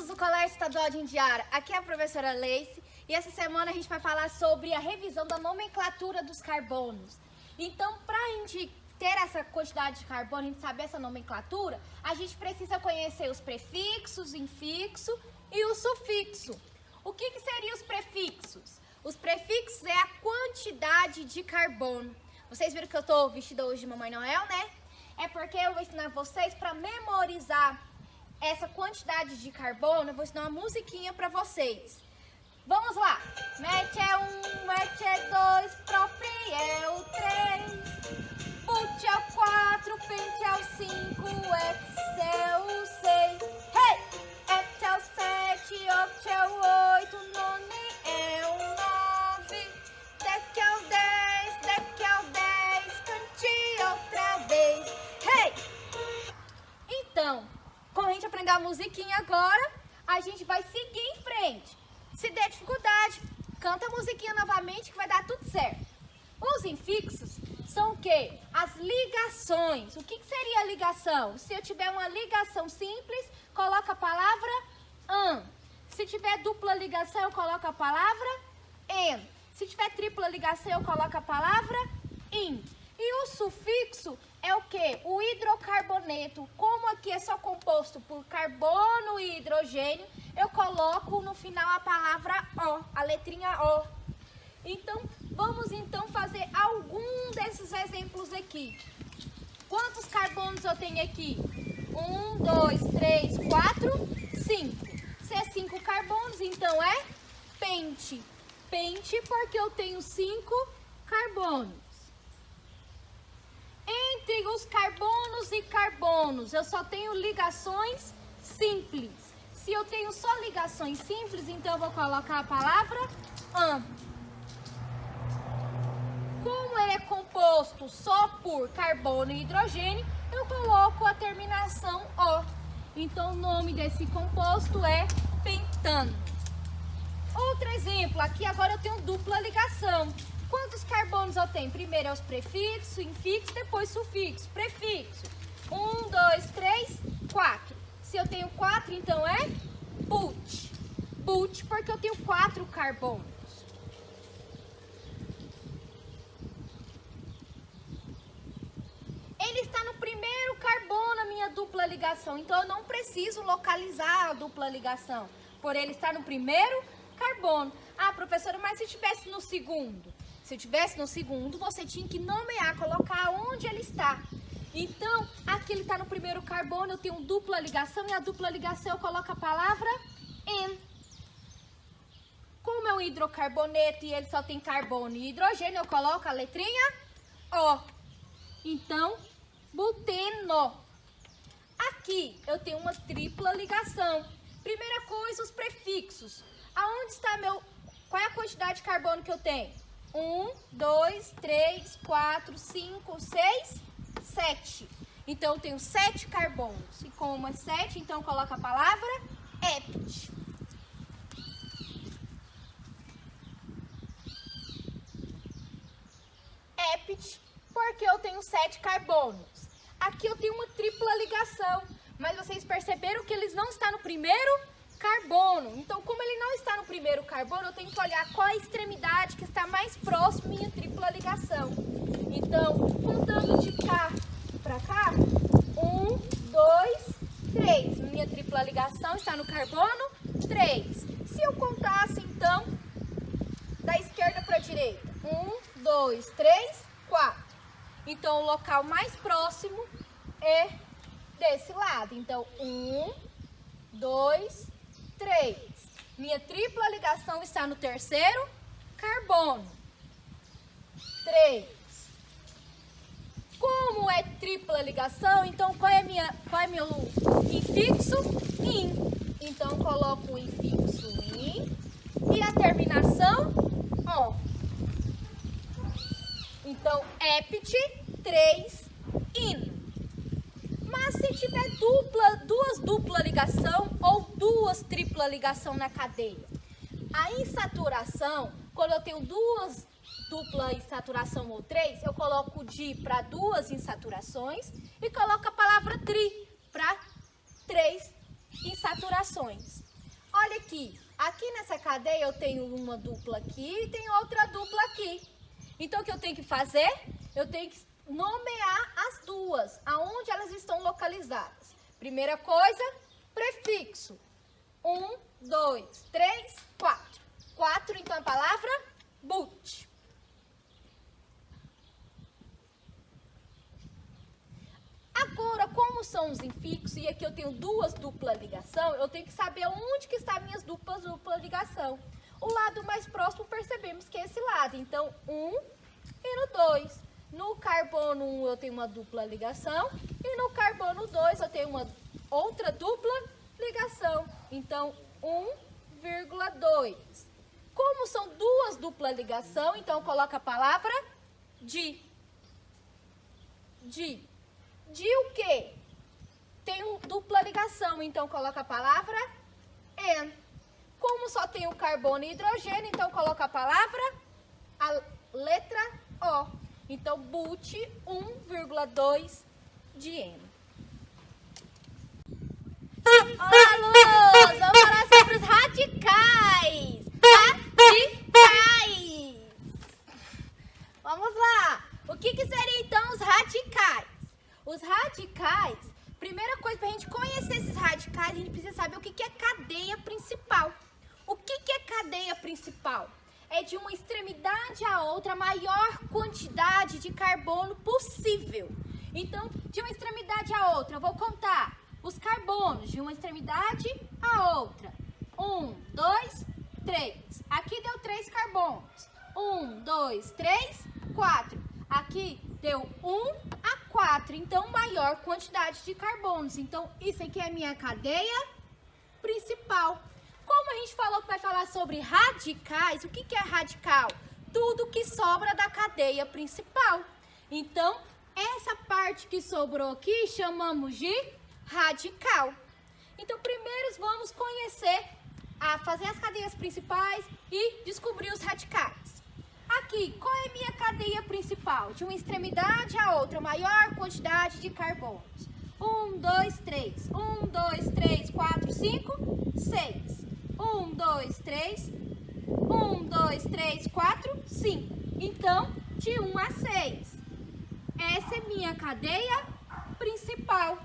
do Colégio Estadual de Indiara, aqui é a professora Leice e essa semana a gente vai falar sobre a revisão da nomenclatura dos carbonos. Então, para a gente ter essa quantidade de carbono, a gente saber essa nomenclatura, a gente precisa conhecer os prefixos, infixo e o sufixo. O que seriam os prefixos? Os prefixos é a quantidade de carbono. Vocês viram que eu estou vestida hoje de Mamãe Noel, né? É porque eu vou ensinar vocês para memorizar essa quantidade de carbono. Eu vou ensinar uma musiquinha para vocês. Vamos lá! Mete é 1, mete é 2, propri é o 3, put é o 4, pente é o 5, ex é o 6, hey! Ept é o 7, oct é o 8, none é o 9, dec é o 10, dec é o 10, cante outra vez, hey! Então, como a gente aprendeu a musiquinha agora, a gente vai seguir em frente. Se der dificuldade, canta a musiquinha novamente que vai dar tudo certo. Os infixos são o quê? As ligações. O que seria a ligação? Se eu tiver uma ligação simples, coloca a palavra an. Se tiver dupla ligação, eu coloco a palavra en. Se tiver tripla ligação, eu coloco a palavra in. E o sufixo é o quê? O hidrocarboneto. Como aqui é só composto por carbono e hidrogênio, eu coloco no final a palavra O, a letrinha O. Então, vamos então fazer algum desses exemplos aqui. Quantos carbonos eu tenho aqui? 1, 2, 3, 4, 5. Se é 5 carbonos, então é pente. Pente porque eu tenho 5 carbonos. Entre os carbonos e carbonos, eu só tenho ligações simples. Se eu tenho só ligações simples, então eu vou colocar a palavra an. Como ele é composto só por carbono e hidrogênio, eu coloco a terminação O. Então o nome desse composto é pentano. Outro exemplo, aqui agora eu tenho dupla ligação. Quantos carbonos eu tenho? Primeiro é os prefixos, infixo, depois sufixo. Prefixo, 1, 2, 3, 4. Se eu tenho 4, então é but. But porque eu tenho 4 carbonos. Ele está no primeiro carbono, a minha dupla ligação. Então eu não preciso localizar a dupla ligação, por ele estar no primeiro carbono. Ah, professora, mas se estivesse no segundo? Se eu estivesse no segundo, você tinha que nomear, colocar onde ele está. Então, aqui ele está no primeiro carbono, eu tenho dupla ligação e a dupla ligação eu coloco a palavra en. Como é um hidrocarboneto e ele só tem carbono e hidrogênio, eu coloco a letrinha O. Então, buteno. Aqui eu tenho uma tripla ligação. Primeira coisa, os prefixos. Aonde está qual é a quantidade de carbono que eu tenho? 1, 2, 3, 4, 5, 6, 7. Então, eu tenho 7 carbonos. E como é 7, então, coloca a palavra hept. Hept, porque eu tenho 7 carbonos. Aqui eu tenho uma tripla ligação, mas vocês perceberam que eles não estão no primeiro carbono. Então, como ele não está no primeiro carbono, eu tenho que olhar qual a extremidade que está mais próximo à minha tripla ligação. Então, contando de cá para cá, 1, 2, 3. Minha tripla ligação está no carbono 3. Se eu contasse, então, da esquerda para a direita, 1, 2, 3, 4. Então, o local mais próximo é desse lado. Então, 1, 2, 3. Minha tripla ligação está no terceiro carbono. 3. Como é tripla ligação, então qual é meu infixo? In. Então coloco o infixo in e a terminação O. Então hept 3 in. Mas se tiver duas dupla ligação ou duas tripla ligação na cadeia, a insaturação, quando eu tenho duas dupla insaturação ou 3, eu coloco di para 2 insaturações e coloco a palavra tri para 3 insaturações. Olha aqui. Aqui nessa cadeia eu tenho uma dupla aqui e tenho outra dupla aqui. Então, o que eu tenho que fazer? Eu tenho que nomear as duas, aonde elas estão localizadas. Primeira coisa, prefixo. 1, 2, 3, 4. 4, então a palavra but. Agora, como são os infixos, e aqui eu tenho duas dupla ligação, eu tenho que saber onde que estão minhas dupla ligação. O lado mais próximo percebemos que é esse lado, então 1 e no 2. No carbono 1 eu tenho uma dupla ligação e no carbono 2 eu tenho uma outra dupla ligação, então 1,2. Como são duas dupla ligação, então coloca a palavra de. De o quê? Tem dupla ligação, então coloca a palavra and. Como só tem o carbono e hidrogênio, então coloca a palavra, a letra O. Então, but 1,2 de N. Olá, alunos! Vamos falar sobre os radicais. Radicais! Vamos lá! O que seriam, então, os radicais? Os radicais, primeira coisa, para a gente conhecer esses radicais, a gente precisa saber o que é cadeia principal. O que é cadeia principal? É de uma extremidade à outra a maior quantidade de carbono possível. Então, de uma extremidade à outra, eu vou contar os carbonos de uma extremidade à outra. 1, 2, 3. Aqui deu 3 carbonos. 1, 2, 3, 4. Aqui deu 1 a 4, então maior quantidade de carbonos. Então, isso aqui é a minha cadeia principal. Como a gente falou que vai falar sobre radicais, o que é radical? Tudo que sobra da cadeia principal. Então, essa parte que sobrou aqui chamamos de radical. Então, primeiro vamos conhecer, fazer as cadeias principais e descobrir os radicais. Aqui, qual é a minha cadeia principal? De uma extremidade à outra, maior quantidade de carbonos. 1, 2, 3. 1, 2, 3, 4, 5, 6. 1, 2, 3. 1, 2, 3, 4, 5. Então, de 1 a 6. Essa é minha cadeia principal.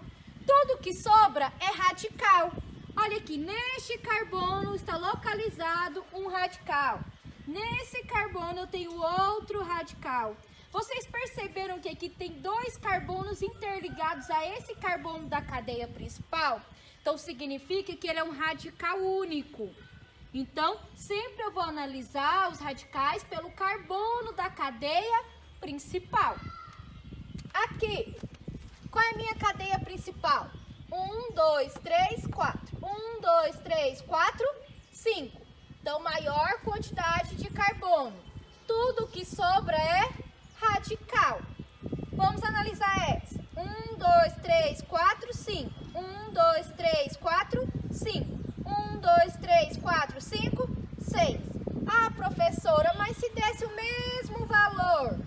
Tudo que sobra é radical. Olha aqui, neste carbono está localizado um radical. Nesse carbono eu tenho outro radical. Vocês perceberam que aqui tem 2 carbonos interligados a esse carbono da cadeia principal? Então, significa que ele é um radical único. Então, sempre eu vou analisar os radicais pelo carbono da cadeia principal. Aqui, qual é a minha cadeia principal? 1, 2, 3, 4. 1, 2, 3, 4, 5. Então, maior quantidade de carbono. Tudo que sobra é radical. Vamos analisar essa. 1, 2, 3, 4, 5. 1, 2, 3, 4, 5. 1, 2, 3, 4, 5, 6. Ah, professora, mas se desse o mesmo valor,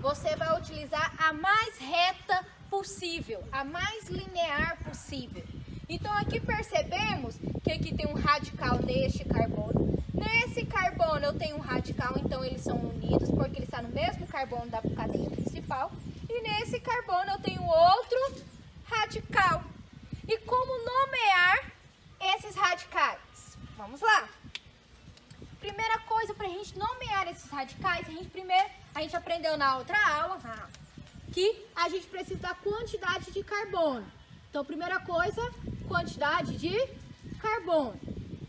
você vai utilizar a mais reta possível, a mais linear possível. Então, aqui percebemos que aqui tem um radical neste carbono. Nesse carbono eu tenho um radical, então eles são unidos, porque ele está no mesmo carbono da cadeia principal. E nesse carbono eu tenho outro radical. E como nomear esses radicais? Vamos lá. Primeira coisa para a gente nomear esses radicais, a gente aprendeu na outra aula que a gente precisa da quantidade de carbono. Então, primeira coisa, quantidade de carbono.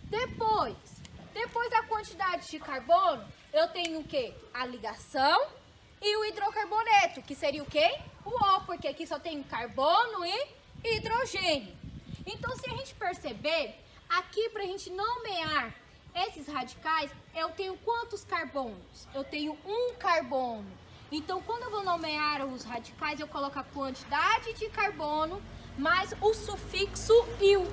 Depois da quantidade de carbono, eu tenho o quê? A ligação e o hidrocarboneto, que seria o quê? O O, porque aqui só tem carbono e hidrogênio. Então, se a gente perceber, aqui para a gente nomear esses radicais, eu tenho quantos carbonos? Eu tenho um carbono. Então, quando eu vou nomear os radicais, eu coloco a quantidade de carbono mais o sufixo -il,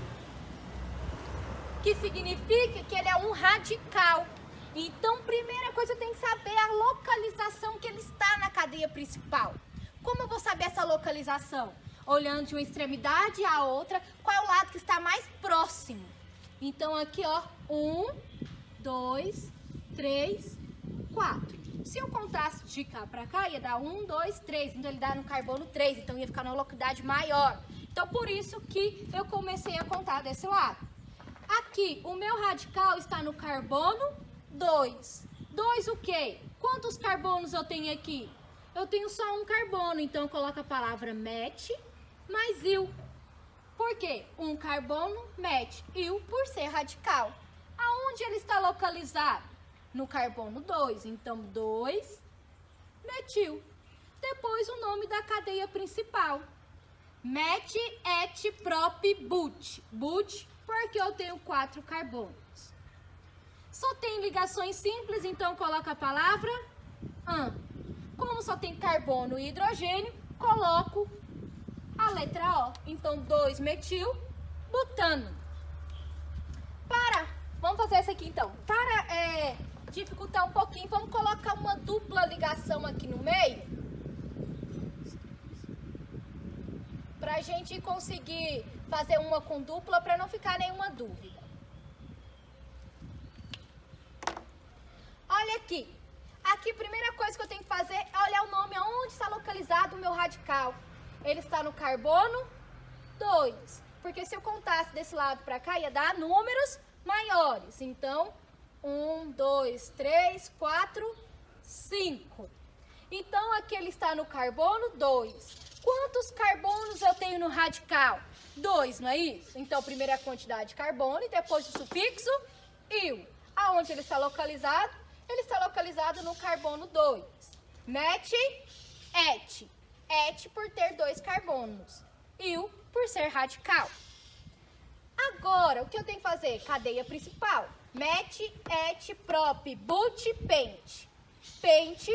que significa que ele é um radical. Então, primeira coisa, eu tenho que saber a localização que ele está na cadeia principal. Como eu vou saber essa localização? Olhando de uma extremidade à outra, qual é o lado que está mais próximo? Então, aqui, ó, 1, 2, 3, 4. Se eu contasse de cá pra cá, ia dar 1, 2, 3. Então, ele dá no carbono 3. Então, ia ficar numa localidade maior. Então, por isso que eu comecei a contar desse lado. Aqui, o meu radical está no carbono 2. 2 o quê? Quantos carbonos eu tenho aqui? Eu tenho só um carbono. Então, eu coloco a palavra met mais il. Por quê? Um carbono met il por ser radical. Aonde ele está localizado? No carbono 2. Então, 2 metil. Depois, o nome da cadeia principal. Met, et, prop, but. But, porque eu tenho 4 carbonos. Só tem ligações simples, então coloca a palavra an. Como só tem carbono e hidrogênio, coloco a letra O. Então, 2 metil, butano. Vamos fazer essa aqui então. Para dificultar um pouquinho, vamos colocar uma dupla ligação aqui no meio. Pra gente conseguir fazer uma com dupla, para não ficar nenhuma dúvida. Olha aqui. Aqui, a primeira coisa que eu tenho que fazer é olhar o nome, aonde está localizado o meu radical. Ele está no carbono 2. Porque se eu contasse desse lado para cá, ia dar números maiores. Então, 1, 2, 3, 4, 5. Então, aqui ele está no carbono 2. Quantos carbonos eu tenho no radical? 2, não é isso? Então, primeiro a quantidade de carbono e depois o sufixo il. Aonde ele está localizado? Ele está localizado no carbono 2. Met, et. Et por ter 2 carbonos. Il por ser radical. Agora, o que eu tenho que fazer? Cadeia principal. Met, et, prop, but, pent. Pent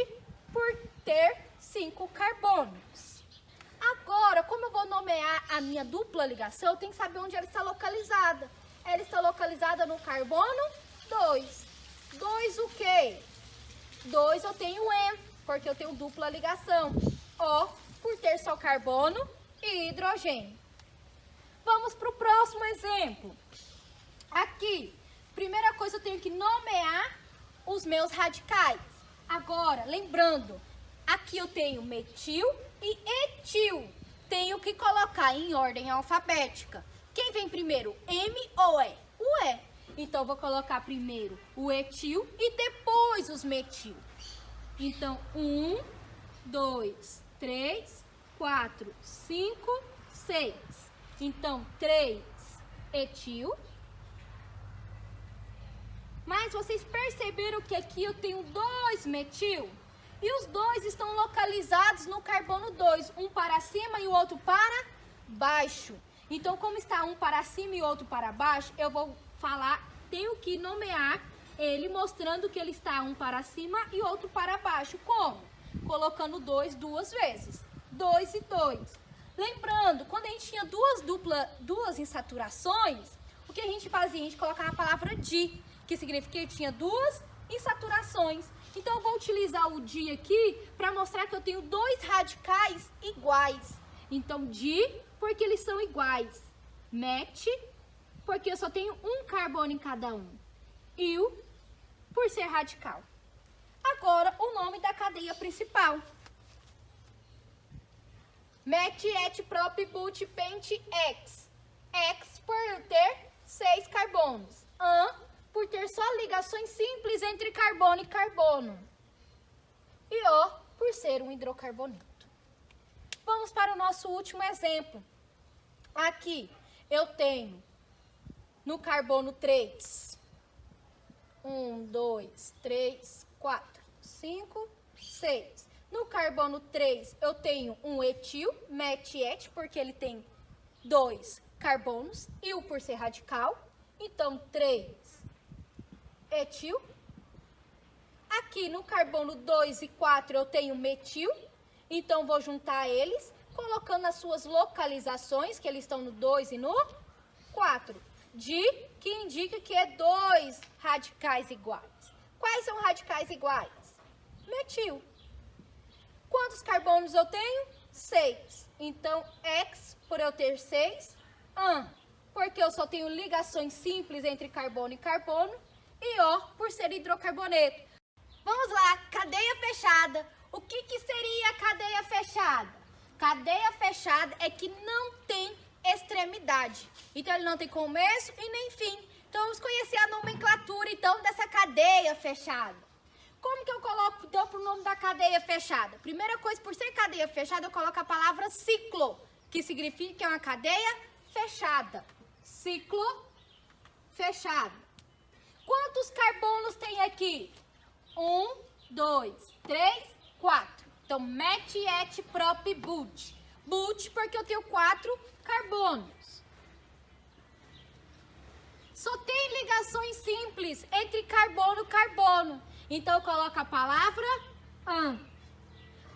por ter 5 carbonos. Agora, como eu vou nomear a minha dupla ligação, eu tenho que saber onde ela está localizada. Ela está localizada no carbono 2. 2 o quê? 2 eu tenho en, porque eu tenho dupla ligação. O por ter só carbono e hidrogênio. Vamos para o próximo exemplo. Aqui, primeira coisa eu tenho que nomear os meus radicais. Agora, lembrando, aqui eu tenho metil e etil. Tenho que colocar em ordem alfabética. Quem vem primeiro, M ou E? O E. Então, vou colocar primeiro o etil e depois os metil. Então, 1, 2, 3, 4, 5, 6. Então, 3 etil. Mas vocês perceberam que aqui eu tenho 2 metil? E os dois estão localizados no carbono 2. Um para cima e o outro para baixo. Então, como está um para cima e o outro para baixo, eu vou falar, tenho que nomear ele mostrando que ele está um para cima e outro para baixo. Como? Colocando 2 duas vezes. 2 e 2. Lembrando, quando a gente tinha duas insaturações, o que a gente fazia? A gente colocava a palavra di, que significa que tinha 2 insaturações. Então, eu vou utilizar o di aqui para mostrar que eu tenho 2 radicais iguais. Então, di, porque eles são iguais. Met, porque eu só tenho um carbono em cada um. Il, por ser radical. Agora, o nome da cadeia principal. Met, et, prop, but, pent, ex. Ex por ter 6 carbonos. An, por ter só ligações simples entre carbono e carbono. E O, por ser um hidrocarboneto. Vamos para o nosso último exemplo. Aqui, eu tenho no carbono 3. 1, 2, 3, 4, 5, 6. No carbono 3, eu tenho um etil, met, et, porque ele tem 2 carbonos. Il por ser radical. Então, 3 etil. Aqui no carbono 2 e 4 eu tenho metil, então vou juntar eles, colocando as suas localizações, que eles estão no 2 e no 4. Di, que indica que é 2 radicais iguais. Quais são radicais iguais? Metil. Quantos carbonos eu tenho? 6. Então, ex, por eu ter 6, an, porque eu só tenho ligações simples entre carbono e carbono. E O, por ser hidrocarboneto. Vamos lá, cadeia fechada. O que seria cadeia fechada? Cadeia fechada é que não tem extremidade. Então, ele não tem começo e nem fim. Então, vamos conhecer a nomenclatura, então, dessa cadeia fechada. Como que eu coloco, dou para o nome da cadeia fechada? Primeira coisa, por ser cadeia fechada, eu coloco a palavra ciclo, que significa que é uma cadeia fechada. Ciclo fechado. Quantos carbonos tem aqui? 1, 2, 3, 4. Então, met, et, prop, but. But porque eu tenho 4 carbonos. Só tem ligações simples entre carbono e carbono. Então, eu coloco a palavra an.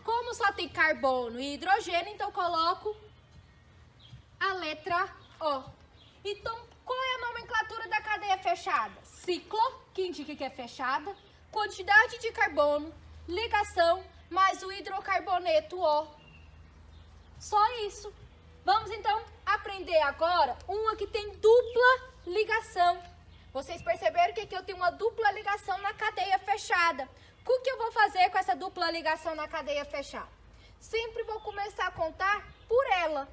Como só tem carbono e hidrogênio, então eu coloco a letra O. Então, qual é a nomenclatura da cadeia fechada? Ciclo, que indica que é fechada, quantidade de carbono, ligação, mais o hidrocarboneto O. Só isso. Vamos, então, aprender agora uma que tem dupla ligação. Vocês perceberam que aqui eu tenho uma dupla ligação na cadeia fechada. O que eu vou fazer com essa dupla ligação na cadeia fechada? Sempre vou começar a contar por ela.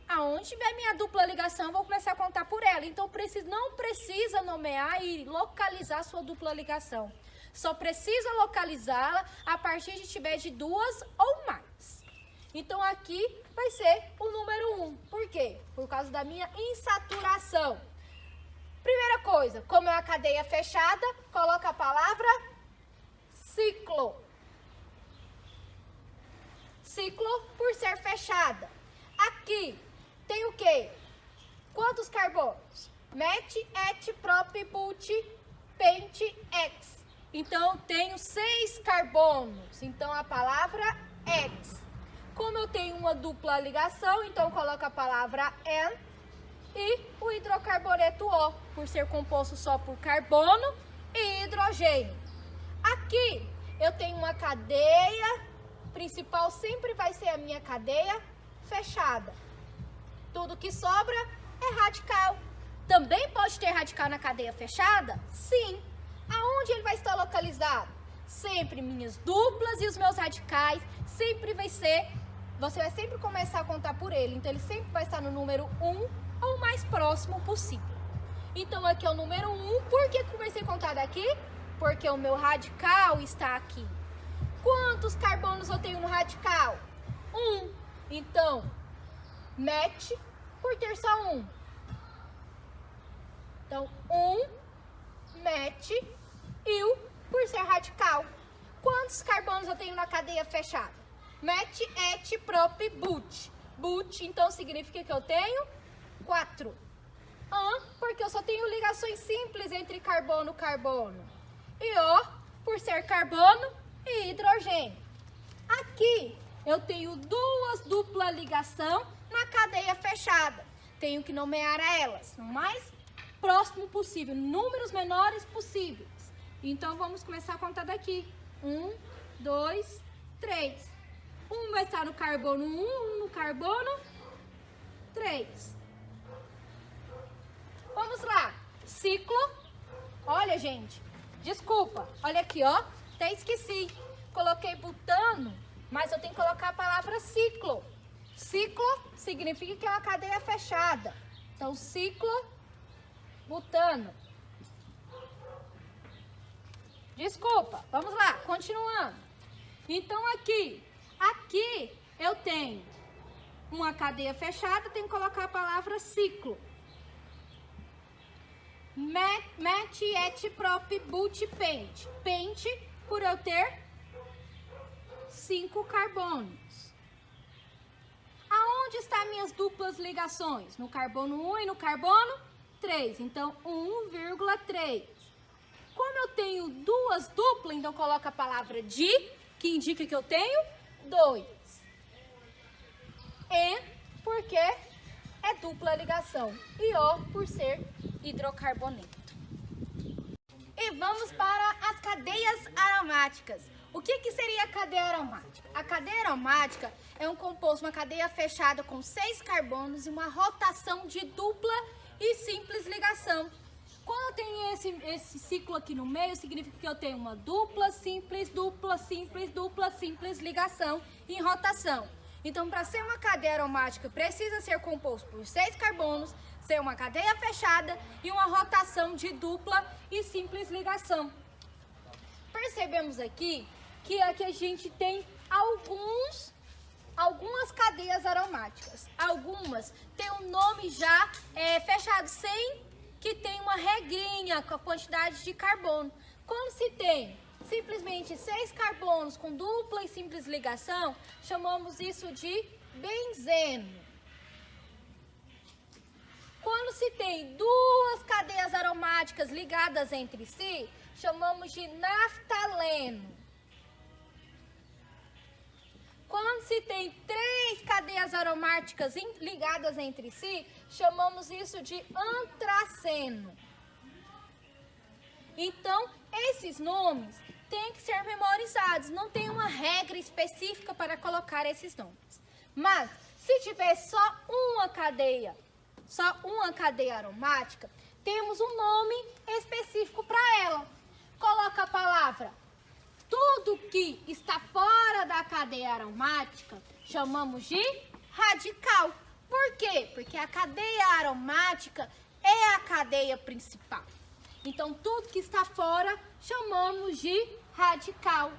Aonde tiver minha dupla ligação, eu vou começar a contar por ela. Então, não precisa nomear e localizar a sua dupla ligação. Só precisa localizá-la a partir de tiver de 2 ou mais. Então, aqui vai ser o número 1. Por quê? Por causa da minha insaturação. Primeira coisa, como é uma cadeia fechada, coloca a palavra ciclo. Ciclo por ser fechada. Aqui tem o quê? Quantos carbonos? Met, et, prop, but, pent, ex. Então, eu tenho 6 carbonos. Então, a palavra ex. Como eu tenho uma dupla ligação, então eu coloco a palavra en e o hidrocarboneto O, por ser composto só por carbono e hidrogênio. Aqui, eu tenho uma cadeia principal, sempre vai ser a minha cadeia fechada. Tudo que sobra é radical. Também pode ter radical na cadeia fechada? Sim. Aonde ele vai estar localizado? Sempre minhas duplas e os meus radicais, sempre vai ser, você vai sempre começar a contar por ele. Então, ele sempre vai estar no número 1 ou mais próximo possível. Então, aqui é o número 1. Por que comecei a contar daqui? Porque o meu radical está aqui. Quantos carbonos eu tenho no radical? 1. Então, met, por ter só 1. Então, 1, met, il, por ser radical. Quantos carbonos eu tenho na cadeia fechada? Met, et, prop, but. But, então, significa que eu tenho 4. An, porque eu só tenho ligações simples entre carbono e carbono. E O, por ser carbono e hidrogênio. Aqui, eu tenho 2 dupla ligação na cadeia fechada. Tenho que nomear elas o mais próximo possível, números menores possíveis. Então, vamos começar a contar daqui. 1, 2, 3. Um vai estar no carbono 1, um no carbono 3. Vamos lá. Ciclo. Olha, gente. Desculpa. Olha aqui, ó. Até esqueci. Coloquei butano, mas eu tenho que colocar a palavra ciclo. Ciclo significa que é uma cadeia fechada. Então, ciclo, butano. Desculpa. Vamos lá. Continuando. Então, aqui eu tenho uma cadeia fechada, tenho que colocar a palavra ciclo. Met, et, prop, but, pent. Pent, por eu ter 5 carbonos. Aonde estão minhas duplas ligações? No carbono 1 e no carbono 3. Então, 1,3. Como eu tenho 2 duplas, então coloco a palavra di, que indica que eu tenho 2. En, porque é dupla ligação. E O, por ser hidrocarboneto. E vamos para as cadeias aromáticas. O que seria a cadeia aromática? A cadeia aromática é um composto, uma cadeia fechada com 6 carbonos e uma rotação de dupla e simples ligação. Quando eu tenho esse ciclo aqui no meio, significa que eu tenho uma dupla, simples, ligação em rotação. Então, para ser uma cadeia aromática, precisa ser composto por 6 carbonos, ser uma cadeia fechada e uma rotação de dupla e simples ligação. Percebemos aqui que aqui a gente tem algumas cadeias aromáticas. Algumas têm um nome já fechado, sem que tenha uma regrinha com a quantidade de carbono. Quando se tem simplesmente 6 carbonos com dupla e simples ligação, chamamos isso de benzeno. Quando se tem duas cadeias aromáticas ligadas entre si, chamamos de naftaleno. Quando se tem 3 cadeias aromáticas ligadas entre si, chamamos isso de antraceno. Então, esses nomes têm que ser memorizados, não tem uma regra específica para colocar esses nomes. Mas, se tiver só uma cadeia aromática, temos um nome específico para ela. Coloca a palavra. Tudo que está fora da cadeia aromática chamamos de radical. Por quê? Porque a cadeia aromática é a cadeia principal. Então, tudo que está fora chamamos de radical.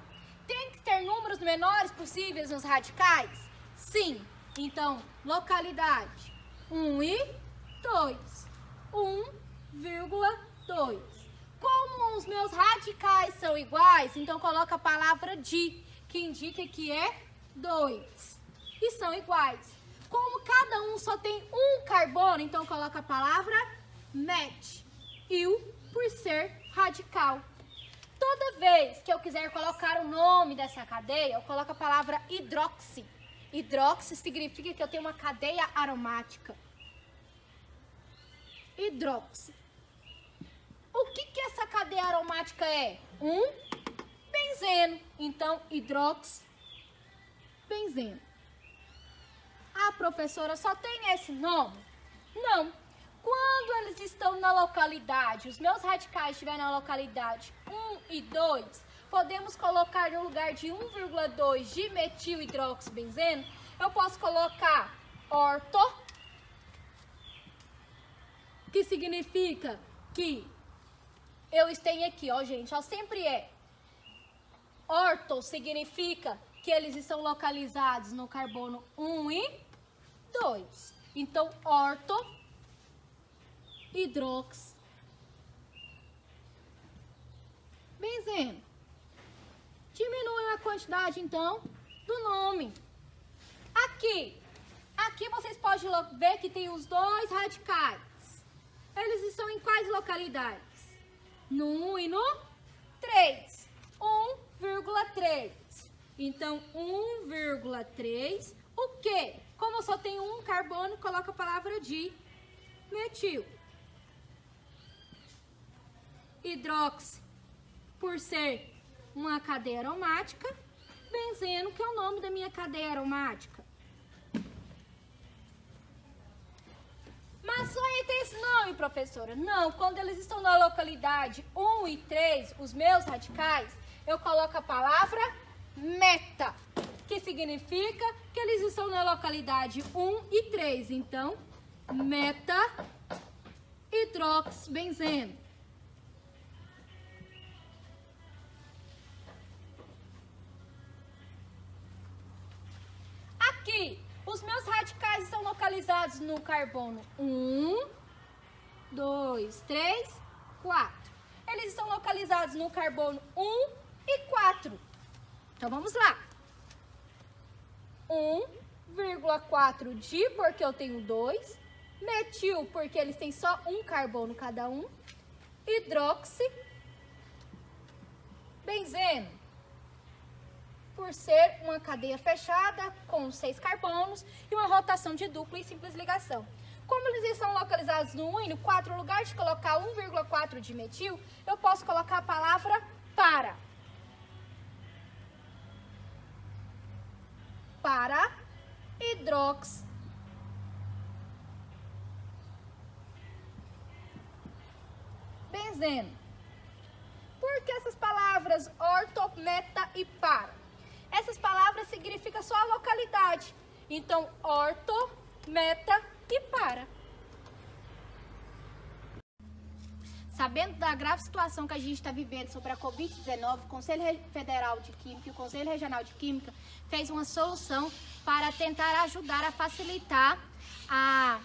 Tem que ter números menores possíveis nos radicais? Sim. Então, localidade 1 e 2. 1,2. Como os meus radicais são iguais, então coloca a palavra di, que indica que é 2. E são iguais. Como cada um só tem um carbono, então coloca a palavra met. Il, por ser radical. Toda vez que eu quiser colocar o nome dessa cadeia, eu coloco a palavra hidroxi. Hidroxi significa que eu tenho uma cadeia aromática. Hidroxi. O que essa cadeia aromática é? Um benzeno. Então, hidroxibenzeno. Ah, professora, só tem esse nome? Não. Quando eles estão na localidade, os meus radicais estiverem na localidade 1 e 2, podemos colocar no lugar de 1,2 de metilhidroxibenzeno, eu posso colocar orto, que significa que eu tenho aqui, ó, gente, ó, sempre é. Orto significa que eles estão localizados no carbono 1 e 2. Então, orto, hidrox, benzeno. Diminui a quantidade, então, do nome. Aqui vocês podem ver que tem os dois radicais. Eles estão em quais localidades? No 1 e no 3. 1,3. Então, 1,3. O quê? Como eu só tenho um carbono, coloca a palavra de metil. Hidroxi, por ser uma cadeia aromática. Benzeno, que é o nome da minha cadeia aromática. Mas só aí tem esse nome, professora? Não, quando eles estão na localidade 1 e 3, os meus radicais, eu coloco a palavra meta, que significa que eles estão na localidade 1 e 3. Então, meta hidroxibenzeno. Aqui, os meus radicais estão localizados no carbono 1, 2, 3, 4. Eles estão localizados no carbono 1 e 4. Então, vamos lá. 1,4 di, porque eu tenho 2. Metil, porque eles têm só um carbono cada um. Hidroxi. Benzeno, por ser uma cadeia fechada com 6 carbonos e uma rotação de dupla e simples ligação. Como eles estão localizados no 1 e no 4, no lugar de colocar 1,4 de metil, eu posso colocar a palavra para. Para hidrox dizendo? Por que essas palavras orto, meta e para? Essas palavras significam só a localidade. Então, orto, meta e para. Sabendo da grave situação que a gente está vivendo sobre a Covid-19, o Conselho Federal de Química e o Conselho Regional de Química fez uma solução para tentar ajudar a facilitar a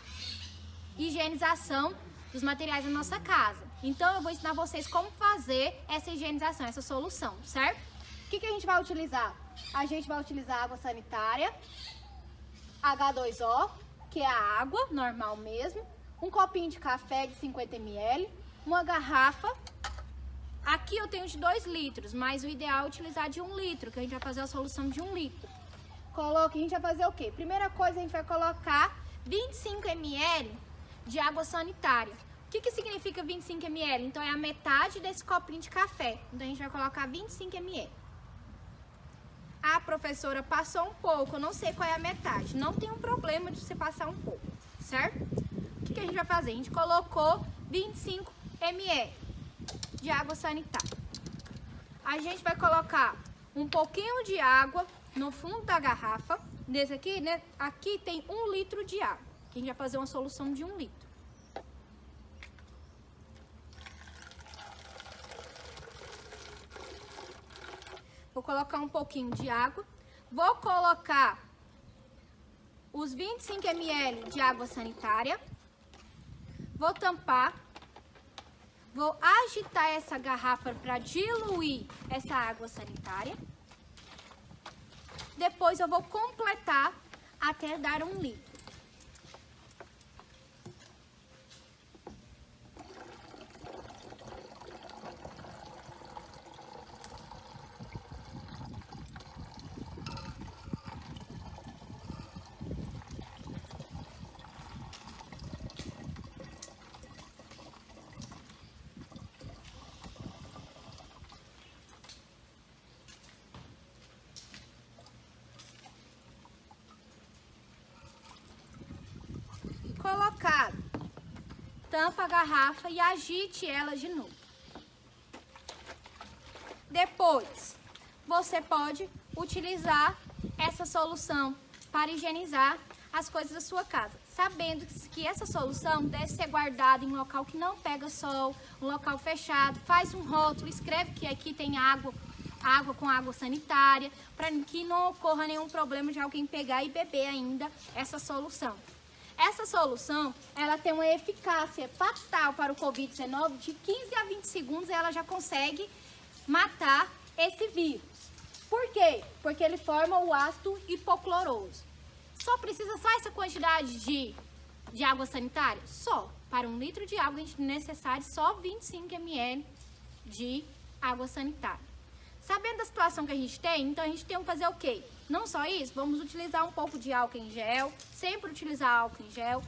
higienização dos materiais da nossa casa. Então, eu vou ensinar vocês como fazer essa higienização, essa solução, certo? O que a gente vai utilizar? A gente vai utilizar água sanitária, H2O, que é a água normal mesmo, um copinho de café de 50 ml, uma garrafa. Aqui eu tenho de 2 litros, mas o ideal é utilizar de 1 litro, que a gente vai fazer a solução de 1 litro. A gente vai fazer o quê? Primeira coisa, a gente vai colocar 25 ml de água sanitária. O que significa 25 ml? Então, é a metade desse copinho de café. Então, a gente vai colocar 25 ml. A professora passou um pouco, eu não sei qual é a metade. Não tem um problema de você passar um pouco, certo? O que a gente vai fazer? A gente colocou 25 ml de água sanitária. A gente vai colocar um pouquinho de água no fundo da garrafa. Nesse aqui, né? Aqui tem 1 litro de água. Aqui a gente vai fazer uma solução de 1 litro. Vou colocar um pouquinho de água. Vou colocar os 25 ml de água sanitária. Vou tampar. Vou agitar essa garrafa para diluir essa água sanitária. Depois eu vou completar até dar 1 litro. Colocado, tampa a garrafa e agite ela de novo. Depois, você pode utilizar essa solução para higienizar as coisas da sua casa, sabendo que essa solução deve ser guardada em um local que não pega sol, um local fechado. Faz um rótulo, escreve que aqui tem água com água sanitária, para que não ocorra nenhum problema de alguém pegar e beber ainda essa solução. Essa solução, ela tem uma eficácia fatal para o Covid-19 de 15 a 20 segundos, ela já consegue matar esse vírus. Por quê? Porque ele forma o ácido hipocloroso. Só precisa só essa quantidade de água sanitária? Só. Para 1 litro de água, a gente é necessário só 25 ml de água sanitária. Sabendo da situação que a gente tem, então a gente tem que fazer o quê? Não só isso, vamos utilizar um pouco de álcool em gel, sempre utilizar álcool em gel.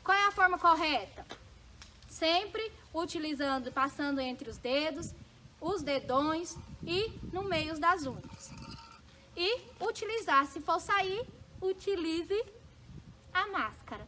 Qual é a forma correta? Sempre utilizando, passando entre os dedos, os dedões e no meio das unhas. E utilizar, se for sair, utilize a máscara.